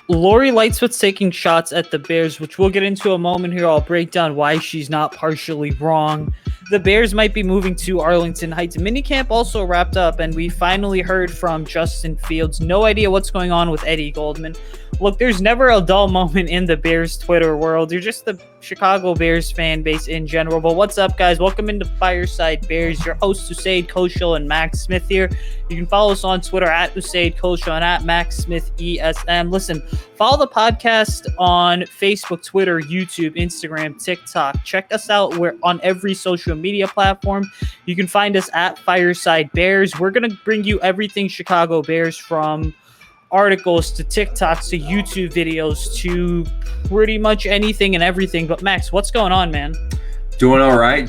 Lori Lightfoot's taking shots at the Bears, which we'll get into a moment here. I'll break down why she's not partially wrong. The Bears might be moving to Arlington Heights. Minicamp also wrapped up, and we finally heard from Justin Fields. No idea what's going on with Eddie Goldman. Look, there's never a dull moment in the Bears Twitter world. You're just the Chicago Bears fan base in general. But what's up, guys? Welcome into Fireside Bears. Your hosts, Usayd, Chciago, and Max Smith here. You can follow us on Twitter at Usayd, Chciago, and at Max Smith ESM. Listen, follow the podcast on Facebook, Twitter, YouTube, Instagram, TikTok. Check us out. We're on every social media platform. You can find us at Fireside Bears. We're going to bring you everything Chicago Bears, from articles to TikToks to YouTube videos to pretty much anything and everything. But Max, what's going on, man? Doing all right.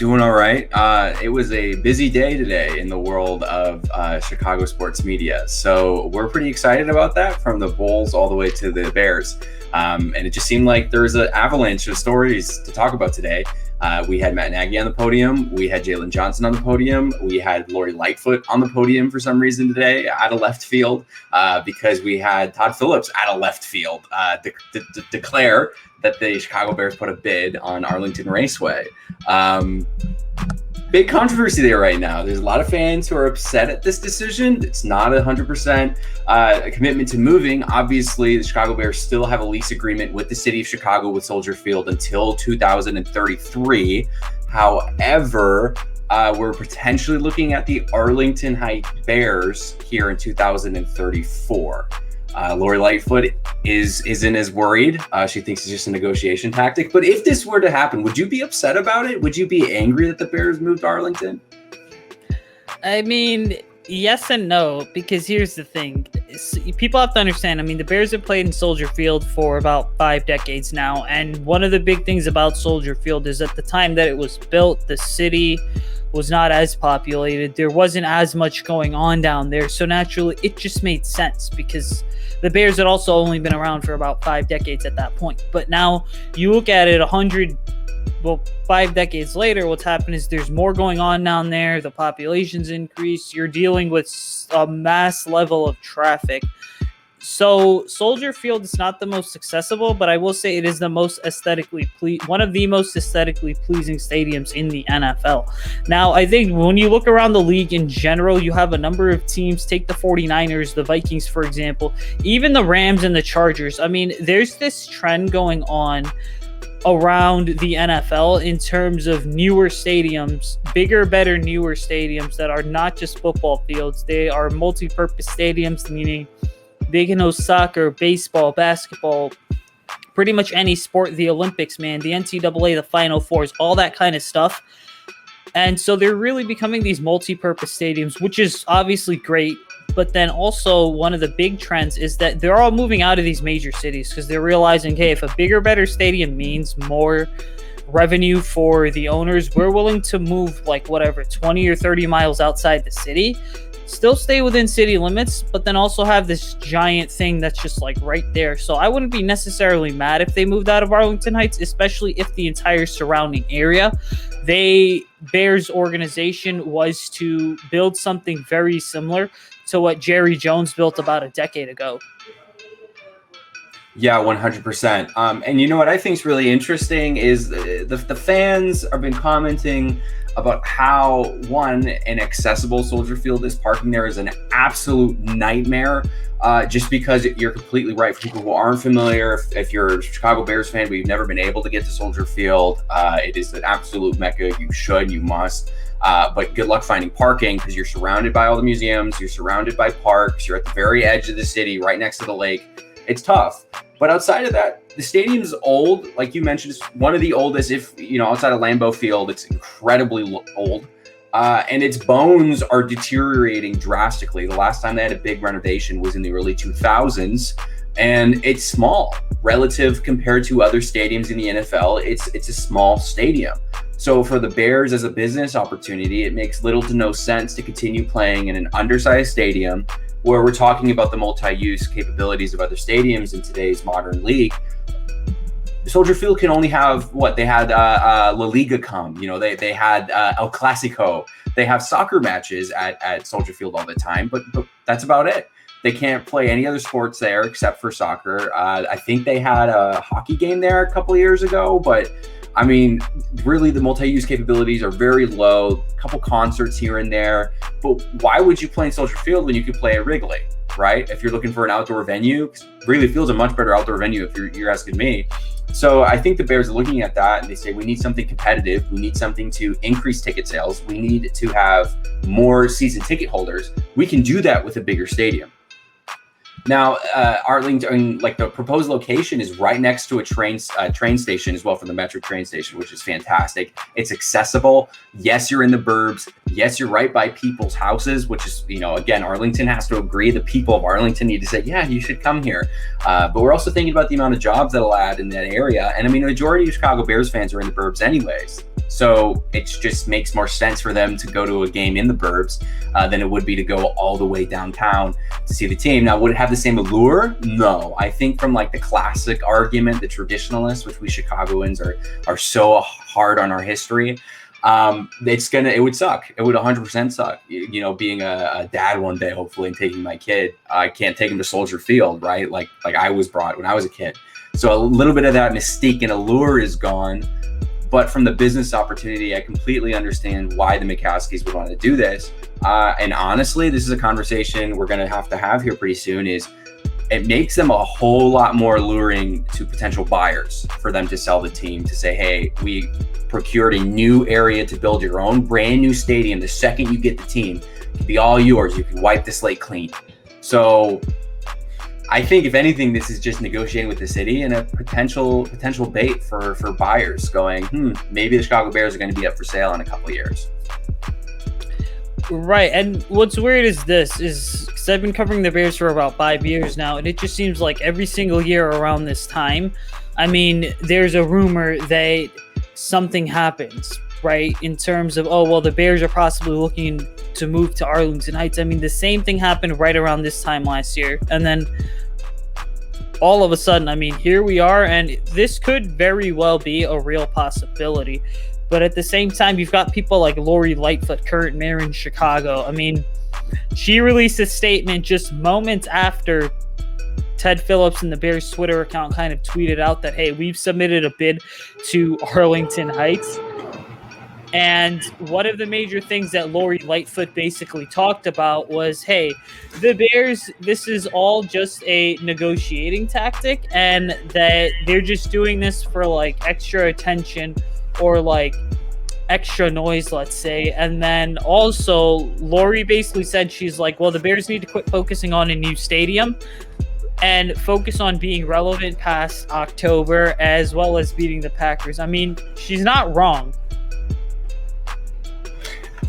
It was a busy day today in the world of Chicago sports media. So we're pretty excited about that, from the Bulls all the way to the Bears. And it just seemed like there was an avalanche of stories to talk about today. We had Matt Nagy on the podium. We had Jalen Johnson on the podium. We had Lori Lightfoot on the podium for some reason today out of left field, because we had Todd Phillips out of left field declare that the Chicago Bears put a bid on Arlington Raceway. Big controversy there right now. There's a lot of fans who are upset at this decision. It's not 100% a commitment to moving. Obviously, the Chicago Bears still have a lease agreement with the city of Chicago with Soldier Field until 2033. However, we're potentially looking at the Arlington Heights Bears here in 2034. Lori Lightfoot isn't as worried. She thinks it's just a negotiation tactic. But if this were to happen, would you be upset about it? Would you be angry that the Bears moved to Arlington? I mean, yes and no, because here's the thing. People have to understand, the Bears have played in Soldier Field for about 5 decades now. And one of the big things about Soldier Field is at the time that it was built, the city was not as populated. There wasn't as much going on down there. So naturally, it just made sense, because the Bears had also only been around for about 5 decades at that point. But now you look at it 5 decades later, what's happened is there's more going on down there. The population's increased. You're dealing with a mass level of traffic. So Soldier Field is not the most accessible, but I will say it is the most one of the most aesthetically pleasing stadiums in the NFL. Now, I think when you look around the league in general, you have a number of teams. Take the 49ers, the Vikings, for example, even the Rams and the Chargers. There's this trend going on around the NFL in terms of newer stadiums, bigger, better, newer stadiums that are not just football fields. They are multi-purpose stadiums, meaning they can host soccer, baseball, basketball, pretty much any sport, the Olympics, man, the NCAA, the Final Fours, all that kind of stuff. And so they're really becoming these multi-purpose stadiums, which is obviously great. But then also one of the big trends is that they're all moving out of these major cities, because they're realizing, hey, if a bigger, better stadium means more revenue for the owners, we're willing to move 20 or 30 miles outside the city, still stay within city limits, but then also have this giant thing that's just right there. So I wouldn't be necessarily mad if they moved out of Arlington Heights, especially if the entire surrounding area, Bears organization was to build something very similar to what Jerry Jones built about a decade ago. Yeah, 100%. And you know what I think is really interesting is the fans have been commenting about how, one, inaccessible Soldier Field is. Parking there is an absolute nightmare, just because you're completely right. For people who aren't familiar, if you're a Chicago Bears fan but you've never been able to get to Soldier Field, it is an absolute mecca. You must. But good luck finding parking, because you're surrounded by all the museums, you're surrounded by parks, you're at the very edge of the city, right next to the lake. It's tough. But outside of that, the stadium's old. Like you mentioned, it's one of the oldest, outside of Lambeau Field, it's incredibly old. And its bones are deteriorating drastically. The last time they had a big renovation was in the early 2000s. And it's small relative compared to other stadiums in the NFL. It's a small stadium. So for the Bears as a business opportunity, it makes little to no sense to continue playing in an undersized stadium where we're talking about the multi-use capabilities of other stadiums in today's modern league. Soldier Field can only have what they had. La Liga come, they had El Clasico. They have soccer matches at Soldier Field all the time, but that's about it. They can't play any other sports there except for soccer. I think they had a hockey game there a couple of years ago, but I mean, really the multi-use capabilities are very low, a couple concerts here and there. But why would you play in Soldier Field when you could play at Wrigley, right? If you're looking for an outdoor venue, Wrigley Field's a much better outdoor venue if you're asking me. So I think the Bears are looking at that and they say, we need something competitive. We need something to increase ticket sales. We need to have more season ticket holders. We can do that with a bigger stadium. Now, Arlington, like the proposed location is right next to a train station as well, for the Metro train station, which is fantastic. It's accessible. Yes, you're in the burbs. Yes, you're right by people's houses, which is, again, Arlington has to agree. The people of Arlington need to say, yeah, you should come here. But we're also thinking about the amount of jobs that'll add in that area. And I mean, the majority of Chicago Bears fans are in the burbs anyways. So it just makes more sense for them to go to a game in the burbs than it would be to go all the way downtown to see the team. Now, would it have the same allure? No. I think from like the classic argument, the traditionalists, which we Chicagoans are so hard on our history, it would suck. It would 100% suck. Being a dad one day, hopefully, and taking my kid, I can't take him to Soldier Field, right? Like I was brought when I was a kid. So a little bit of that mystique and allure is gone. But from the business opportunity, I completely understand why the McCaskies would want to do this. And honestly, this is a conversation we're going to have here pretty soon. Is it makes them a whole lot more alluring to potential buyers for them to sell the team, to say, hey, we procured a new area to build your own brand new stadium. The second you get the team, it can be all yours. You can wipe the slate clean. So I think if anything, this is just negotiating with the city and a potential bait for buyers going, maybe the Chicago Bears are going to be up for sale in a couple of years. Right. And what's weird is because I've been covering the Bears for about 5 years now, and it just seems like every single year around this time, I mean, there's a rumor that something happens, right? In terms of, the Bears are possibly looking to move to Arlington Heights. I mean, the same thing happened right around this time last year. And then all of a sudden, I mean, here we are, and this could very well be a real possibility. But at the same time, you've got people like Lori Lightfoot, current mayor in Chicago. I mean, she released a statement just moments after Ted Phillips and the Bears Twitter account kind of tweeted out that, hey, we've submitted a bid to Arlington Heights. And one of the major things that Lori Lightfoot basically talked about was, hey, the Bears, this is all just a negotiating tactic, and that they're just doing this for like extra attention or like extra noise, let's say. And then also Lori basically said, she's like, well, the Bears need to quit focusing on a new stadium and focus on being relevant past October, as well as beating the Packers. I mean, she's not wrong.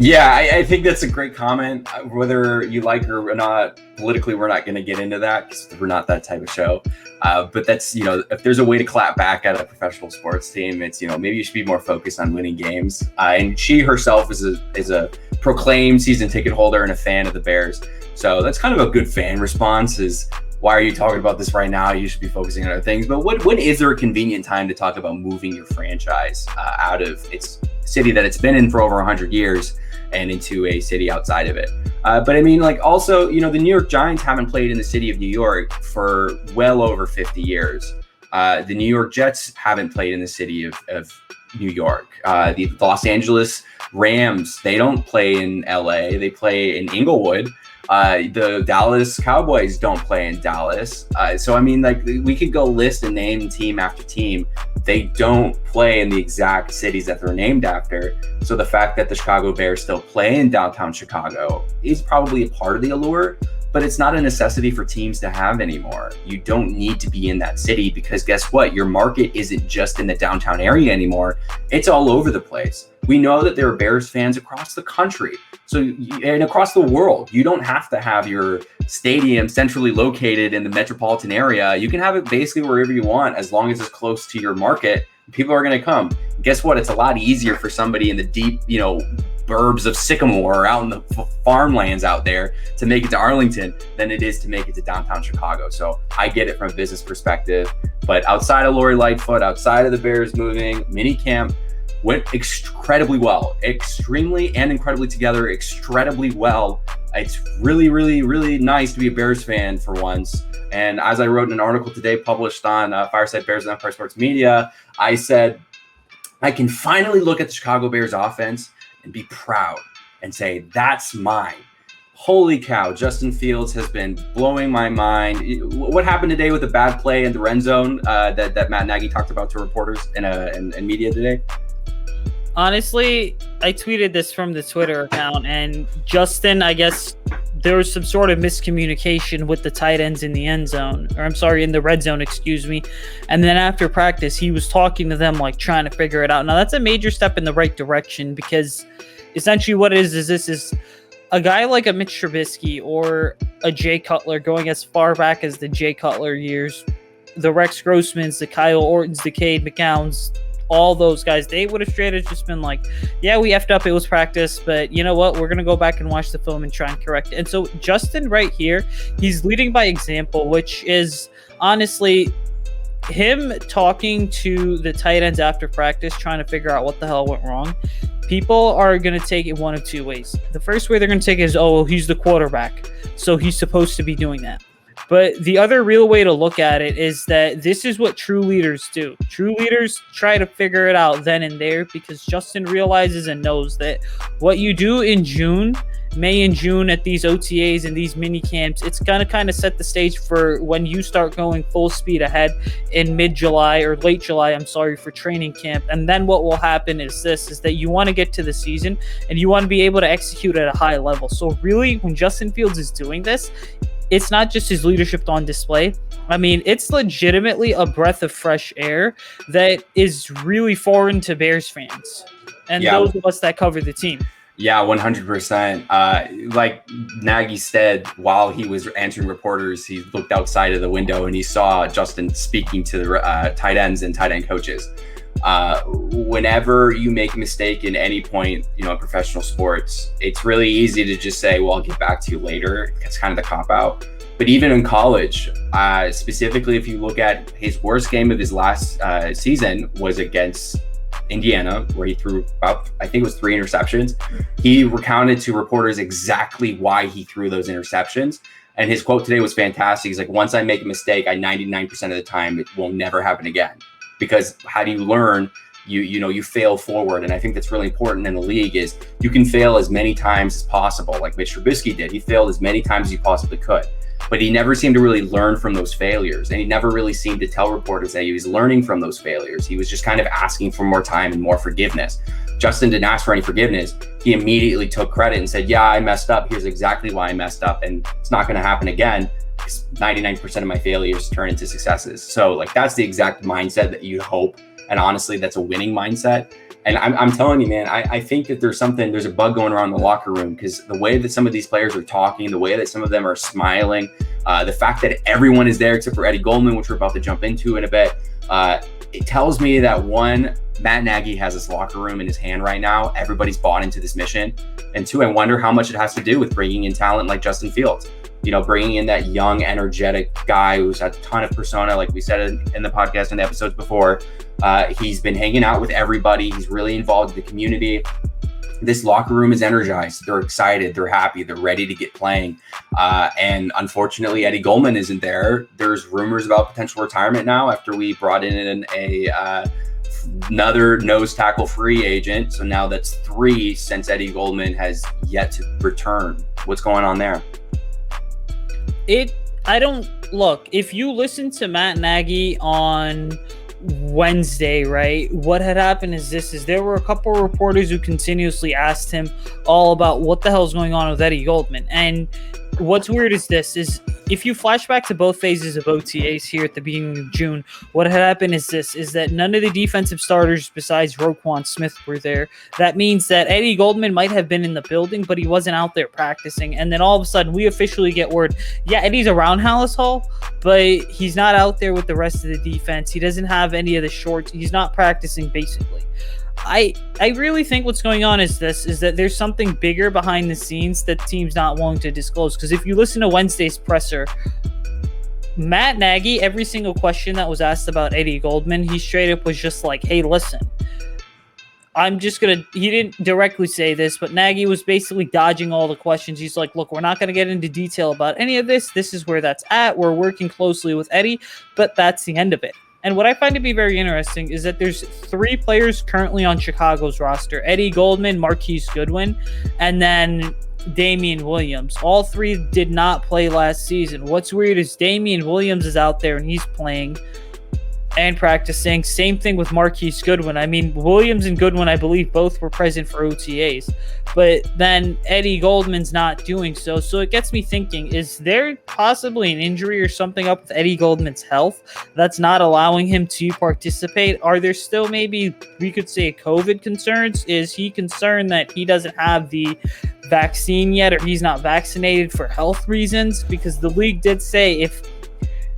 Yeah, I think that's a great comment. Whether you like her or not, politically, we're not going to get into that because we're not that type of show. But that's, if there's a way to clap back at a professional sports team, it's, maybe you should be more focused on winning games. And she herself is a proclaimed season ticket holder and a fan of the Bears. So that's kind of a good fan response is, why are you talking about this right now? You should be focusing on other things. But when is there a convenient time to talk about moving your franchise out of its city that it's been in for over 100 years and into a city outside of it? But I mean, like, also, the New York Giants haven't played in the city of New York for well over 50 years. The New York Jets haven't played in the city of New York. The Los Angeles Rams, they don't play in LA. They play in Inglewood. The Dallas Cowboys don't play in Dallas. So, I mean, like, we could go list and name team after team. They don't play in the exact cities that they're named after. So the fact that the Chicago Bears still play in downtown Chicago is probably a part of the allure, but it's not a necessity for teams to have anymore. You don't need to be in that city because guess what? Your market isn't just in the downtown area anymore. It's all over the place. We know that there are Bears fans across the country, and across the world. You don't have to have your stadium centrally located in the metropolitan area. You can have it basically wherever you want, as long as it's close to your market. People are going to come. Guess what? It's a lot easier for somebody in the deep, burbs of Sycamore or out in the farmlands out there to make it to Arlington than it is to make it to downtown Chicago. So I get it from a business perspective. But outside of Lori Lightfoot, outside of the Bears moving, Minicamp went incredibly well, extremely and incredibly together, incredibly well It's really, really, really nice to be a Bears fan for once. And as I wrote in an article today published on Fireside Bears and Empire Sports Media, I said, I can finally look at the Chicago Bears offense and be proud and say, that's mine. Holy cow, Justin Fields has been blowing my mind. What happened today with the bad play in the red zone that Matt Nagy talked about to reporters in media today? Honestly, I tweeted this from the Twitter account, and Justin, I guess there was some sort of miscommunication with the tight ends in the end zone, or I'm sorry, in the red zone, excuse me. And then after practice, he was talking to them, like trying to figure it out. Now that's a major step in the right direction, because essentially what it is this is a guy like a Mitch Trubisky or a Jay Cutler, going as far back as the Jay Cutler years, the Rex Grossmans, the Kyle Ortons, the Cade McCowns, all those guys, they would have straight just been like, yeah, we effed up, it was practice, but you know what, we're gonna go back and watch the film and try and correct it. And so Justin right here, he's leading by example, which is honestly him talking to the tight ends after practice, trying to figure out what the hell went wrong. People are going to take it one of two ways. The first way they're going to take it is, oh, well, he's the quarterback, so he's supposed to be doing that. But the other real way to look at it is that this is what true leaders do. True leaders try to figure it out then and there, because Justin realizes and knows that what you do in May and June at these OTAs and these mini camps, it's going to kind of set the stage for when you start going full speed ahead in mid-July or late July, for training camp. And then what will happen is that you want to get to the season and you want to be able to execute at a high level. So really, when Justin Fields is doing this, it's not just his leadership on display. I mean, it's legitimately a breath of fresh air that is really foreign to Bears fans and those of us that cover the team. Yeah, 100%. Like Nagy said, while he was answering reporters, he looked outside of the window and he saw Justin speaking to the tight ends and tight end coaches. Whenever you make a mistake in any point, in professional sports, it's really easy to just say, well, I'll get back to you later. It's kind of the cop out. But even in college, specifically, if you look at his worst game of his last season was against Indiana, where he threw about, I think it was 3 interceptions. He recounted to reporters exactly why he threw those interceptions. And his quote today was fantastic. He's like, once I make a mistake, 99% of the time, it will never happen again. Because how do you learn? You fail forward. And I think that's really important in the league is you can fail as many times as possible. Like Mitch Trubisky did. He failed as many times as he possibly could. But he never seemed to really learn from those failures. And he never really seemed to tell reporters that he was learning from those failures. He was just kind of asking for more time and more forgiveness. Justin didn't ask for any forgiveness. He immediately took credit and said, yeah, I messed up. Here's exactly why I messed up. And it's not going to happen again. 99% of my failures turn into successes. So like, that's the exact mindset that you hope. And honestly, that's a winning mindset. And I'm telling you, man, I think that there's a bug going around in the locker room, because the way that some of these players are talking, the way that some of them are smiling, the fact that everyone is there except for Eddie Goldman, which we're about to jump into in a bit, it tells me that one, Matt Nagy has this locker room in his hand right now. Everybody's bought into this mission. And two, I wonder how much it has to do with bringing in talent like Justin Fields. Bringing in that young, energetic guy who's had a ton of persona, like we said in the podcast and the episodes before. He's been hanging out with everybody. He's really involved in the community. This locker room is energized. They're excited. They're happy. They're ready to get playing. And unfortunately, Eddie Goldman isn't there. There's rumors about potential retirement now after we brought in another nose tackle free agent. So now that's 3 since Eddie Goldman has yet to return. What's going on there? If you listen to Matt Nagy on Wednesday, right, what had happened is there were a couple of reporters who continuously asked him all about what the hell's going on with Eddie Goldman. And what's weird is if you flash back to both phases of OTAs here at the beginning of June, what had happened is that none of the defensive starters besides Roquan Smith were there. That means that Eddie Goldman might have been in the building, but he wasn't out there practicing. And then all of a sudden we officially get word, yeah, Eddie's around Hallis Hall, but he's not out there with the rest of the defense. He doesn't have any of the shorts. He's not practicing basically. I really think what's going on is that there's something bigger behind the scenes that the team's not willing to disclose. Because if you listen to Wednesday's presser, Matt Nagy, every single question that was asked about Eddie Goldman, he straight up was just like, hey, listen, he didn't directly say this, but Nagy was basically dodging all the questions. He's like, look, we're not going to get into detail about any of this. This is where that's at. We're working closely with Eddie, but that's the end of it. And what I find to be very interesting is that there's 3 players currently on Chicago's roster: Eddie Goldman, Marquise Goodwin, and then Damian Williams. All 3 did not play last season. What's weird is Damian Williams is out there and he's playing and practicing. Same thing with Marquise Goodwin. I mean, Williams and Goodwin, I believe, both were present for OTAs, but then Eddie Goldman's not doing so. So it gets me thinking, is there possibly an injury or something up with Eddie Goldman's health that's not allowing him to participate? Are there still, maybe we could say, COVID concerns? Is he concerned that he doesn't have the vaccine yet, or he's not vaccinated for health reasons? Because the league did say if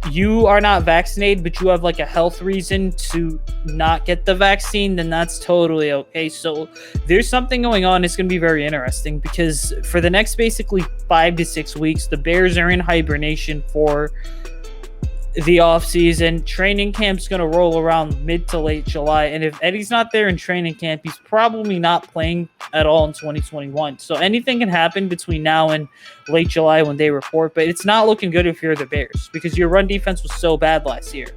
you are not vaccinated, but you have like a health reason to not get the vaccine, then that's totally okay. So there's something going on. It's going to be very interesting because for the next basically 5 to 6 weeks, the Bears are in hibernation for the offseason. Training camp's going to roll around mid to late July. And if Eddie's not there in training camp, he's probably not playing at all in 2021. So anything can happen between now and late July when they report. But it's not looking good if you're the Bears because your run defense was so bad last year.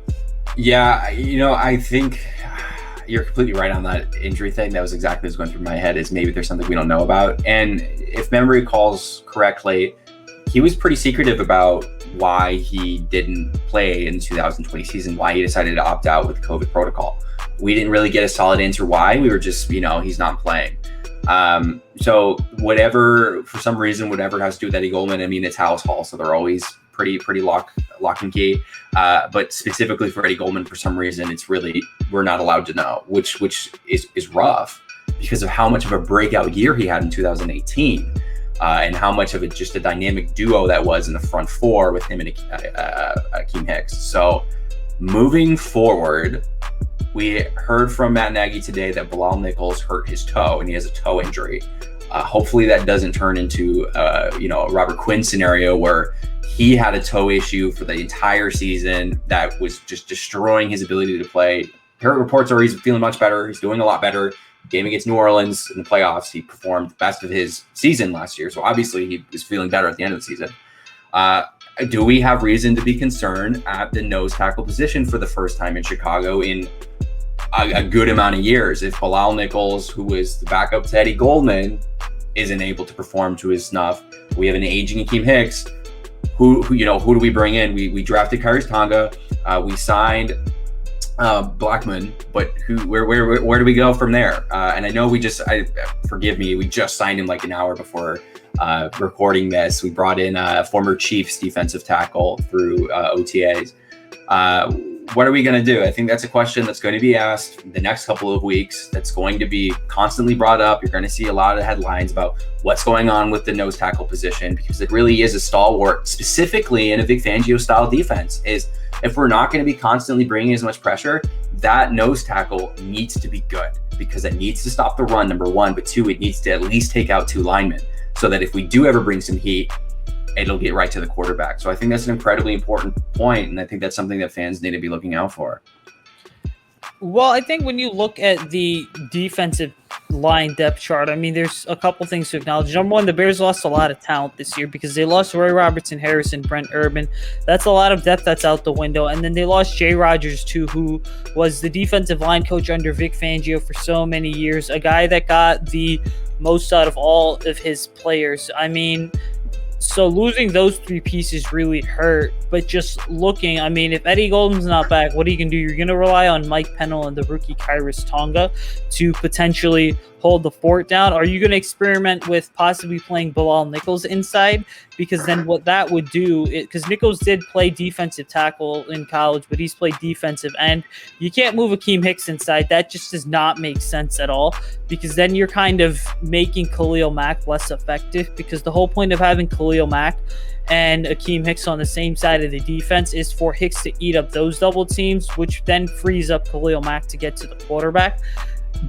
Yeah, I think you're completely right on that injury thing. That was exactly what's going through my head, is maybe there's something we don't know about. And if memory calls correctly, he was pretty secretive about why he didn't play in the 2020 season, why he decided to opt out with the COVID protocol. We didn't really get a solid answer why. We were just, he's not playing. So whatever, for some reason, whatever has to do with Eddie Goldman, I mean, it's House Hall, so they're always pretty lock and key. But specifically for Eddie Goldman, for some reason, it's really, we're not allowed to know, which is rough because of how much of a breakout year he had in 2018. And how much of it just a dynamic duo that was in the front 4 with him and Akeem Hicks. So moving forward, we heard from Matt Nagy today that Bilal Nichols hurt his toe and he has a toe injury. Hopefully that doesn't turn into a Robert Quinn scenario where he had a toe issue for the entire season that was just destroying his ability to play. Current reports are he's feeling much better. He's doing a lot better. Game against New Orleans in the playoffs, he performed the best of his season last year. So obviously he was feeling better at the end of the season. Do we have reason to be concerned at the nose tackle position for the first time in Chicago in a good amount of years? If Bilal Nichols, who is the backup to Eddie Goldman, isn't able to perform to his snuff, we have an aging Akeem Hicks. Who do we bring in? We drafted Kyrus Tonga. We signed Blackman, but where do we go from there? And I know we just signed him like an hour before recording this. We brought in a former Chiefs defensive tackle through OTAs. What are we going to do? I think that's a question that's going to be asked the next couple of weeks. That's going to be constantly brought up. You're going to see a lot of headlines about what's going on with the nose tackle position because it really is a stalwart, specifically in a Vic Fangio style defense. Is if we're not going to be constantly bringing as much pressure, that nose tackle needs to be good because it needs to stop the run, number one, but 2, it needs to at least take out 2 linemen so that if we do ever bring some heat, it'll get right to the quarterback. So I think that's an incredibly important point, and I think that's something that fans need to be looking out for. Well, I think when you look at the defensive line depth chart, I mean, there's a couple things to acknowledge. Number one, the Bears lost a lot of talent this year because they lost Roy Robertson, Harrison, Brent Urban. That's a lot of depth that's out the window. And then they lost Jay Rodgers, too, who was the defensive line coach under Vic Fangio for so many years, a guy that got the most out of all of his players. I mean, so losing those 3 pieces really hurt, but just looking, I mean, if Eddie Goldman's not back, what are you going to do? You're going to rely on Mike Pennell and the rookie Kyrus Tonga to potentially hold the fort down. Are you going to experiment with possibly playing Bilal Nichols inside? Because then what that would do, because Nichols did play defensive tackle in college, but he's played defensive end. You can't move Akeem Hicks inside. That just does not make sense at all, because then you're kind of making Khalil Mack less effective, because the whole point of having Khalil Mack and Akeem Hicks on the same side of the defense is for Hicks to eat up those double teams, which then frees up Khalil Mack to get to the quarterback.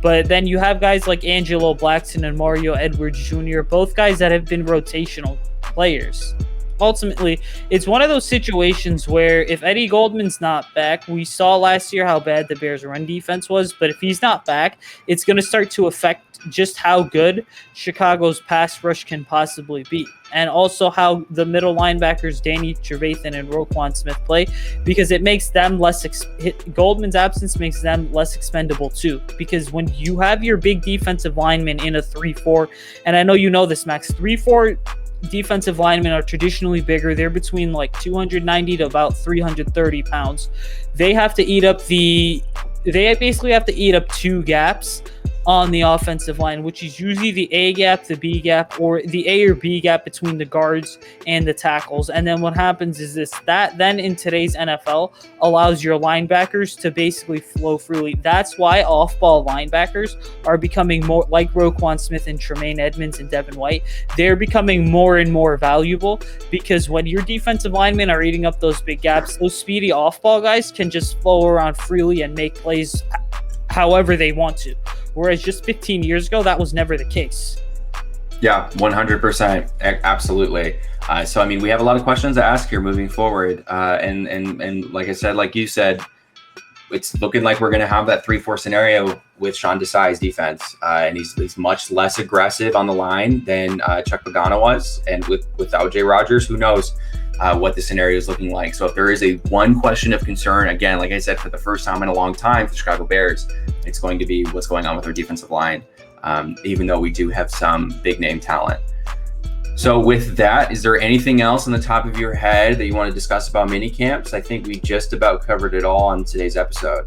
But then you have guys like Angelo Blackson and Mario Edwards Jr., both guys that have been rotational players. ultimately, it's one of those situations where if Eddie Goldman's not back, we saw last year how bad the Bears' run defense was, but if he's not back, it's going to start to affect just how good Chicago's pass rush can possibly be. And also how the middle linebackers, Danny Trevathan and Roquan Smith, play, because it makes them less Goldman's absence makes them less expendable too. Because when you have your big defensive lineman in a 3-4, and I know you know this, Max, 3-4 defensive linemen are traditionally bigger. They're between like 290 to about 330 pounds. They basically have to eat up two gaps on the offensive line, which is usually the A gap, the B gap, or the A or B gap between the guards and the tackles. And then what happens is that then in today's NFL allows your linebackers to basically flow freely. That's why off-ball linebackers are becoming more like Roquan Smith and Tremaine Edmonds and Devin White. They're becoming more and more valuable because when your defensive linemen are eating up those big gaps, those speedy off-ball guys can just flow around freely and make plays however they want to. Whereas just 15 years ago, that was never the case. Yeah, 100%. Absolutely. So, I mean, we have a lot of questions to ask here moving forward. And like I said, like you said, it's looking like we're going to have that 3-4 scenario with Sean Desai's defense. And he's much less aggressive on the line than Chuck Pagano was. And without Jay Rogers, who knows what the scenario is looking like. So if there is one question of concern, again, like I said, for the first time in a long time for the Chicago Bears, it's going to be what's going on with our defensive line, even though we do have some big name talent. So with that, is there anything else on the top of your head that you want to discuss about minicamps? I think we just about covered it all on today's episode.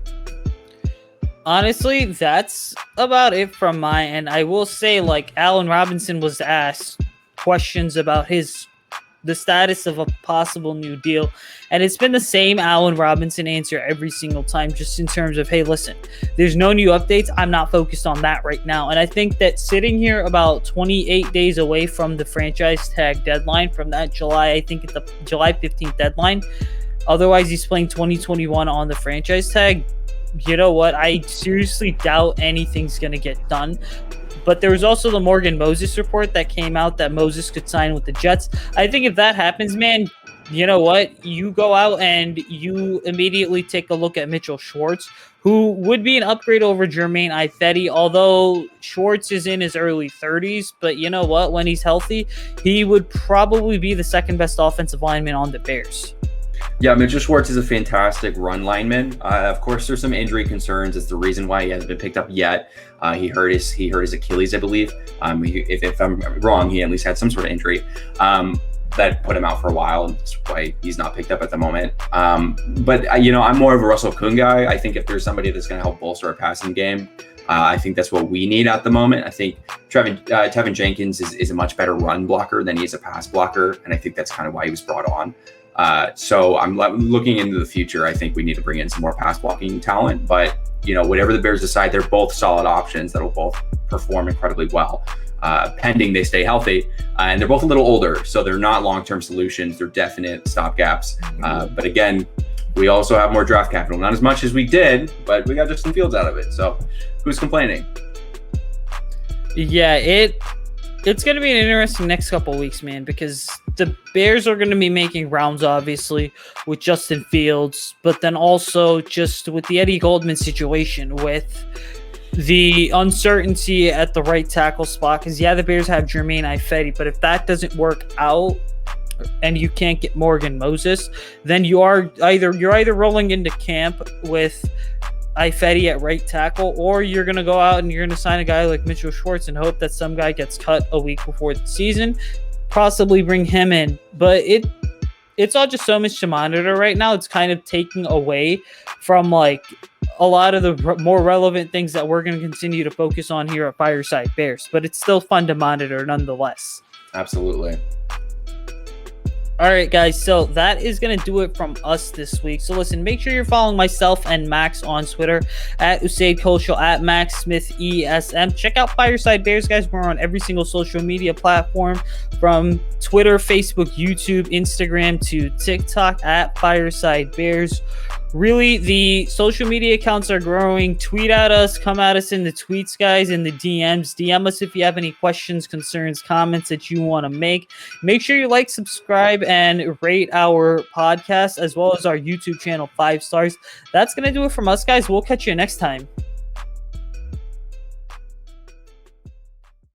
Honestly, that's about it from my end. I will say, like, Allen Robinson was asked questions about the status of a possible new deal, and it's been the same Allen Robinson answer every single time, just in terms of, hey, listen, there's no new updates. I'm not focused on that right now. And I think that sitting here about 28 days away from the franchise tag deadline, from that July, I think it's the July 15th deadline, otherwise he's playing 2021 on the franchise tag. You know what? I seriously doubt anything's going to get done. But there was also the Morgan Moses report that came out that Moses could sign with the Jets. I think if that happens, man, you know what? You go out and you immediately take a look at Mitchell Schwartz, who would be an upgrade over Jermaine Ifedi, although Schwartz is in his early 30s. But you know what? When he's healthy, he would probably be the second best offensive lineman on the Bears. Yeah, Mitchell Schwartz is a fantastic run lineman. Of course, there's some injury concerns. It's the reason why he hasn't been picked up yet. He hurt his Achilles, I believe. If I'm wrong, he at least had some sort of injury that put him out for a while. And that's why he's not picked up at the moment. But I'm more of a Russell Kuhn guy. I think if there's somebody that's going to help bolster our passing game, I think that's what we need at the moment. I think Tevin Jenkins is a much better run blocker than he is a pass blocker, and I think that's kind of why he was brought on. So I'm looking into the future. I think we need to bring in some more pass blocking talent, but whatever the Bears decide, they're both solid options that will both perform incredibly well, pending they stay healthy. And they're both a little older, so they're not long-term solutions. They're definite stopgaps. But again, we also have more draft capital, not as much as we did, but we got Justin Fields out of it. So who's complaining? Yeah, it's going to be an interesting next couple of weeks, man, because the Bears are going to be making rounds, obviously, with Justin Fields, but then also just with the Eddie Goldman situation, with the uncertainty at the right tackle spot. Because, yeah, the Bears have Jermaine Ifedi, but if that doesn't work out and you can't get Morgan Moses, then you're either rolling into camp with Ifedi at right tackle, or you're going to go out and you're going to sign a guy like Mitchell Schwartz and hope that some guy gets cut a week before the season, possibly bring him in. But it's all just so much to monitor right now. It's kind of taking away from like a lot of the more relevant things that we're going to continue to focus on here at Fireside Bears, but it's still fun to monitor nonetheless. Absolutely. All right, guys, so that is going to do it from us this week. So listen, make sure you're following myself and Max on Twitter at Usayd Koshal, at Max Smith ESM. Check out Fireside Bears, guys. We're on every single social media platform, from Twitter, Facebook, YouTube, Instagram to TikTok, at Fireside Bears. really, the social media accounts are growing. Tweet at us, come at us in the tweets, guys, in the DMs. DM us if you have any questions, concerns, comments that you want to make. Make sure you like, subscribe, and rate our podcast as well as our YouTube channel 5 stars. That's going to do it from us, guys. We'll catch you next time.